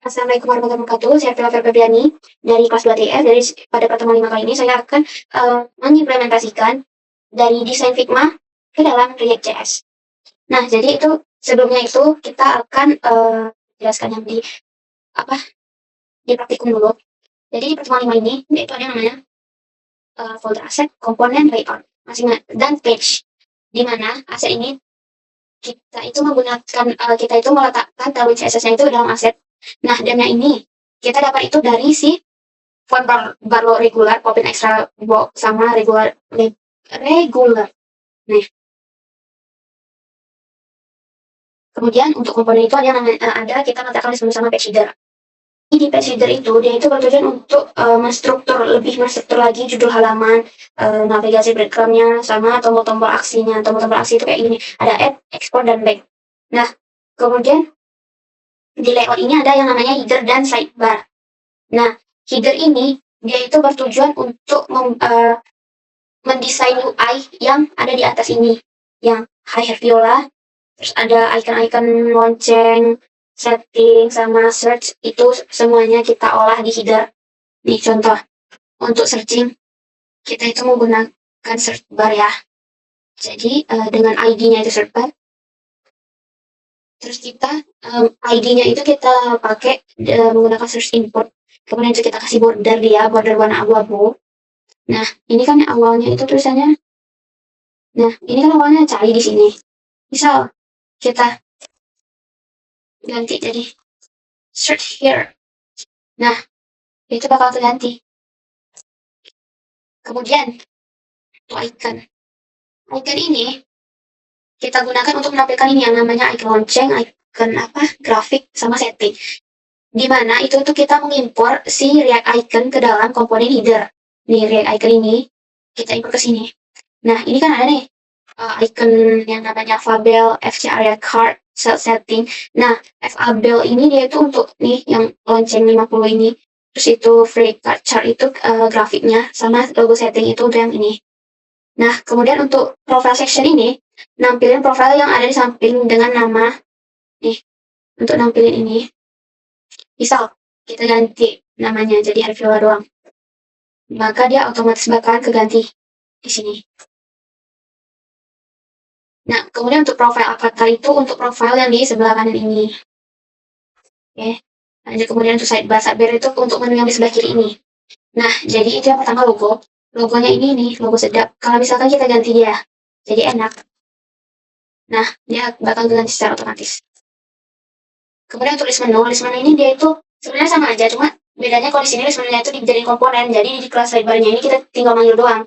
Assalamualaikum warahmatullahi wabarakatuh. Saya Vela Febriani dari kelas 2 TF. Pada pertemuan 5 kali ini saya akan mengimplementasikan dari desain Figma ke dalam React.js. Nah, jadi itu sebelumnya itu kita akan jelaskan yang di praktikum dulu. Jadi di pertemuan 5 ini yaitu ada yang namanya folder asset, komponen, layout, dan page. Di mana aset ini kita itu menggunakan kita itu meletakkan tailwind CSS-nya itu dalam aset. Nah, dan yang ini kita dapat itu dari si font Barlow regular, Popin extra box sama regular. Nah, kemudian untuk komponen itu ada yang ada kita letakkan sama page header. Di page header itu dia itu bertujuan untuk lebih menstruktur lagi judul halaman, navigasi breadcrumb-nya sama tombol-tombol aksinya. Tombol-tombol aksi itu kayak gini, ada add, export, dan back. Nah, kemudian di layout ini ada yang namanya header dan sidebar. Nah, header ini dia itu bertujuan untuk mendesain UI yang ada di atas ini, yang high viola, terus ada icon-icon lonceng, setting, sama search, itu semuanya kita olah di header. Nih contoh, untuk searching, kita itu menggunakan search bar ya. Jadi dengan ID-nya itu search bar, terus kita ID-nya itu kita pakai menggunakan search input. Kemudian itu kita kasih border dia, border warna abu-abu. Nah, ini kan awalnya itu tulisannya. Nah, ini kan awalnya cari di sini. Misal kita ganti jadi search here. Nah, itu bakal terganti. Kemudian untuk icon. Icon ini kita gunakan untuk menampilkan ini yang namanya icon lonceng, icon grafik, sama setting. Dimana itu tuh kita mengimpor si React icon ke dalam komponen header. Nih React icon ini kita import ke sini. Nah, ini kan ada nih icon yang namanya Fabel, FC area card, setting. Nah, Fabel ini dia itu untuk nih yang lonceng 50 ini. Terus itu free card chart itu grafiknya, sama logo setting itu untuk yang ini. Nah, kemudian untuk profile section ini, nampilin profile yang ada di samping dengan nama. Nih, untuk nampilin ini, misal kita ganti namanya jadi Harvilla doang, maka dia otomatis bakalan keganti di sini. Nah, kemudian untuk profile avatar itu untuk profile yang di sebelah kanan ini. Oke. Lanjut kemudian untuk sidebar itu untuk menu yang di sebelah kiri ini. Nah, jadi itu yang pertama logo. Logonya ini nih, logo sedap. Kalau misalkan kita ganti dia, jadi enak. Nah, dia bakal ganti secara otomatis. Kemudian untuk list menu ini dia itu sebenarnya sama aja, cuma bedanya kalau di sini list menunya itu dijadiin komponen. Jadi di kelas sidebarnya ini kita tinggal manggil doang.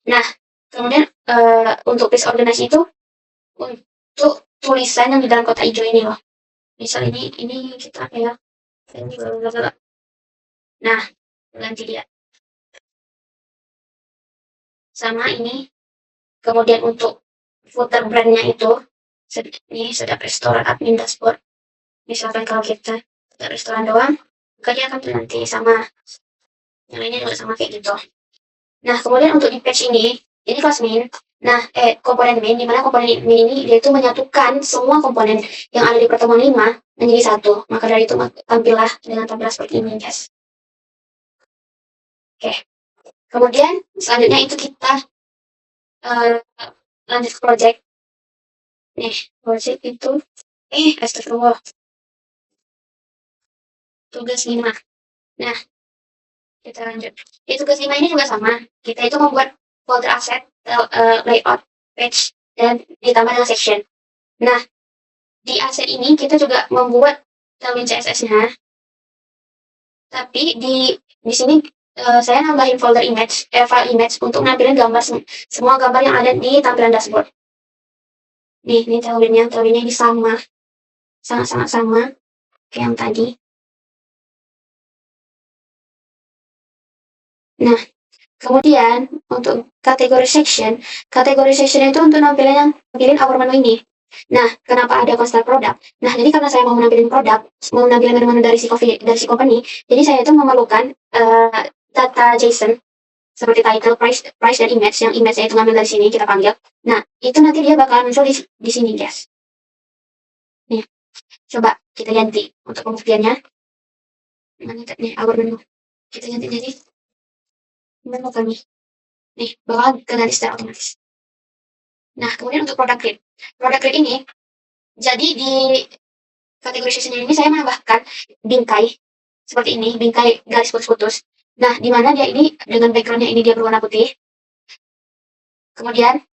Nah, kemudian untuk list organize itu untuk tulisan yang di dalam kotak hijau ini loh. Misal ini kita ya. Nah, ganti dia. Sama ini. Kemudian untuk footer brandnya itu, ini sedap restoran admin dashboard. Misalkan kalau kita restoran doang, maka dia akan nanti sama yang lainnya juga sama kayak gitu. Nah, kemudian untuk di page ini kelas main. Nah, komponen main, dimana komponen main ini dia itu menyatukan semua komponen yang ada di pertemuan 5 menjadi satu. Maka dari itu tampillah dengan tampilan seperti ini, guys. Oke. Kemudian selanjutnya itu kita lanjut ke project. Nih, project itu astagfirullah. Tugas 5. Nah, kita lanjut. Di tugas 5 ini juga sama. Kita itu membuat folder asset, layout, page, dan ditambah dengan section. Nah, di asset ini kita juga membuat tailwind CSS-nya. Tapi di sini saya nambahin folder image, file image untuk nampilin gambar semua gambar yang ada di tampilan dashboard. Nih, ini tailwindnya ini sama. Sangat-sangat sama kayak yang tadi. Nah, kemudian untuk kategori section itu untuk nampilin our menu ini. Nah, kenapa ada constant product? Nah, jadi karena saya mau menampilkan produk, mau menampilkan menu-menu dari si company, jadi saya itu memerlukan data JSON seperti title, price, dan image. Yang image-nya itu ngambil dari sini, kita panggil. Nah, itu nanti dia bakal muncul di sini, guys. Nih, coba kita ganti untuk pembuktiannya. Mana nih our menu. Kita ganti jadi menu kami. Nih, bakal keganti secara otomatis. Nah, kemudian untuk product grid. Product grid ini, jadi di categorization ini saya menambahkan bingkai seperti ini, bingkai garis putus-putus. Nah, di mana dia ini dengan backgroundnya ini dia berwarna putih. Kemudian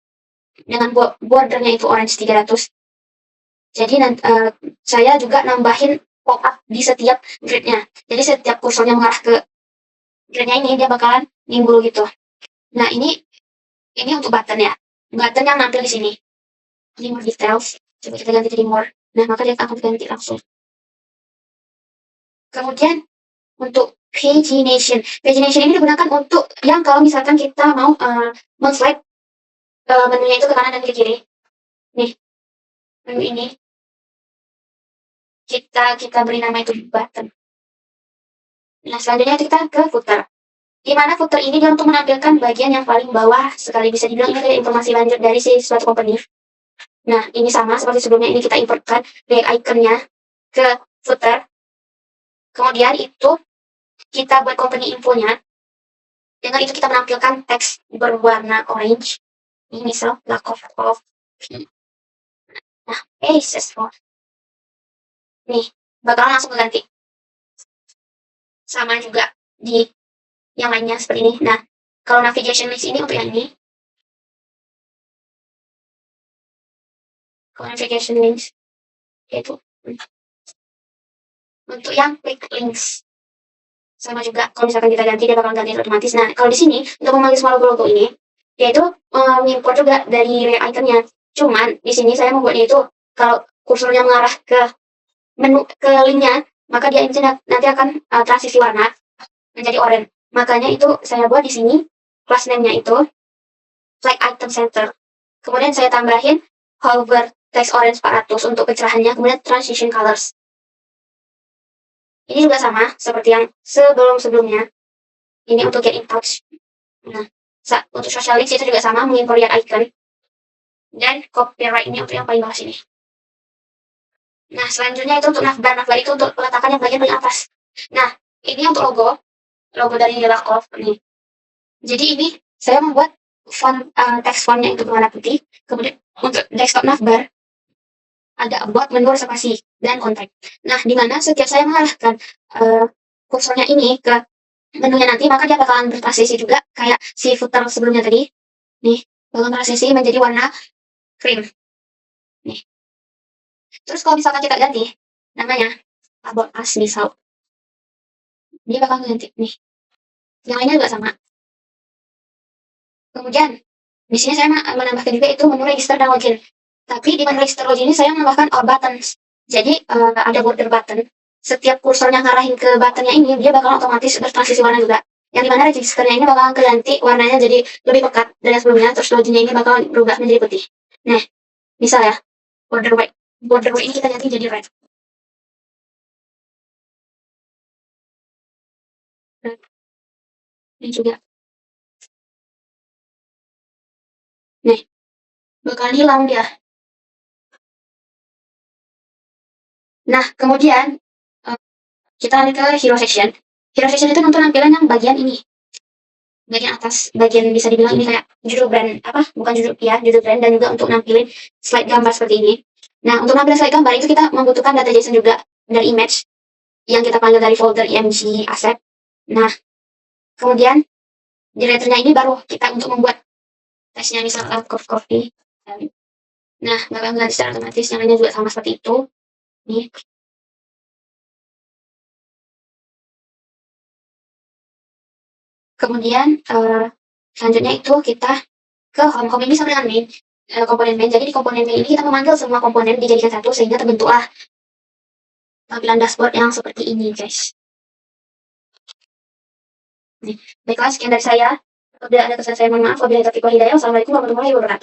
dengan bordernya itu orange 300. Jadi saya juga nambahin pop-up di setiap gridnya. Jadi setiap kursornya mengarah ke gridnya ini dia bakalan nimbul gitu. Nah, ini untuk button ya. Button yang nampil di sini. Ini more details. Coba kita ganti jadi more. Nah, maka dia akan ganti langsung. Kemudian untuk pagination. Pagination ini digunakan untuk yang kalau misalkan kita mau men-slide menunya itu ke kanan dan ke kiri. Nih, menu ini kita beri nama itu button. Nah, selanjutnya kita ke footer. Di mana footer ini dia untuk menampilkan bagian yang paling bawah sekali, bisa dibilang ini kayak informasi lanjut dari si suatu company. Nah, ini sama seperti sebelumnya, ini kita importkan React iconnya ke footer. Kemudian itu kita buat company infonya. Dengan itu kita menampilkan teks berwarna orange. Ini misal lack of coffee. Nah, paste for. Nih, bakalan langsung ganti. Sama juga di yang lainnya seperti ini. Nah, kalau navigation list ini untuk yang ini. Kalau navigation links yaitu untuk yang quick links. Sama juga kalau misalkan kita ganti dia bakal ganti otomatis. Nah, kalau di sini untuk memanggil semua logo-logo ini yaitu mengimport juga dari React iconnya. Cuman di sini saya membuatnya itu kalau kursornya mengarah ke menu ke linknya, maka dia ini nanti akan transisi warna menjadi oranye. Makanya itu saya buat di sini class name-nya itu flag item center. Kemudian saya tambahin hover text orange 400 untuk kecerahannya, kemudian transition colors. Ini juga sama seperti yang sebelum-sebelumnya. Ini untuk get in touch. Nah, untuk social links itu juga sama, mengimport React icon. Dan copyright ini untuk yang paling bawah sini. Nah, selanjutnya itu untuk navbar. Navbar itu untuk peletakan yang bagian paling atas. Nah, ini untuk logo dari Lakoff nih. Jadi ini saya membuat font text fontnya itu berwarna putih. Kemudian untuk desktop navbar ada about, menu, reservasi, dan kontak. Nah, di mana setiap saya mengarahkan kursornya ini ke menunya nanti, maka dia bakalan bertransisi juga kayak si footer sebelumnya tadi. Nih, bakalan transisi menjadi warna cream. Nih. Terus kalau misalkan kita ganti namanya about us misal, dia bakal ganti nih. Yang lainnya juga sama. Kemudian di sini saya menambahkan juga itu menu register dan login. Tapi di menu register login ini saya menambahkan all buttons. Jadi ada border button. Setiap kursornya ngarahin ke buttonnya ini, dia bakal otomatis bertransisi warna juga. Yang dimana registernya ini bakal keganti warnanya jadi lebih pekat dari yang sebelumnya. Terus loginnya ini bakal berubah menjadi putih. Nah, misal ya, border white ini kita ganti jadi red. Ini juga. Nih, bakalan hilang dia. Nah, kemudian kita lanjut ke hero section. Hero section itu untuk tampilan yang bagian ini. Bagian atas, bagian bisa dibilang ini kayak judul brand, bukan judul brand, dan juga untuk nampilin slide gambar seperti ini. Nah, untuk nampilin slide gambar itu kita membutuhkan data JSON juga dari image yang kita panggil dari folder img asset. Nah, kemudian di rendernya ini baru kita untuk membuat tesnya misal curve. Nah, bakal ganti secara otomatis, yang lainnya juga sama seperti itu. Nih. Kemudian selanjutnya itu kita ke home ini sama dengan main, komponen main. Jadi di komponen main ini kita memanggil semua komponen dijadikan satu sehingga terbentuklah tampilan dashboard yang seperti ini, guys. Baiklah, sekian dari saya. Apabila ada kesalahan saya mohon maaf. Wabillahi taufiq wal hidayah. Wassalamualaikum warahmatullahi wabarakatuh.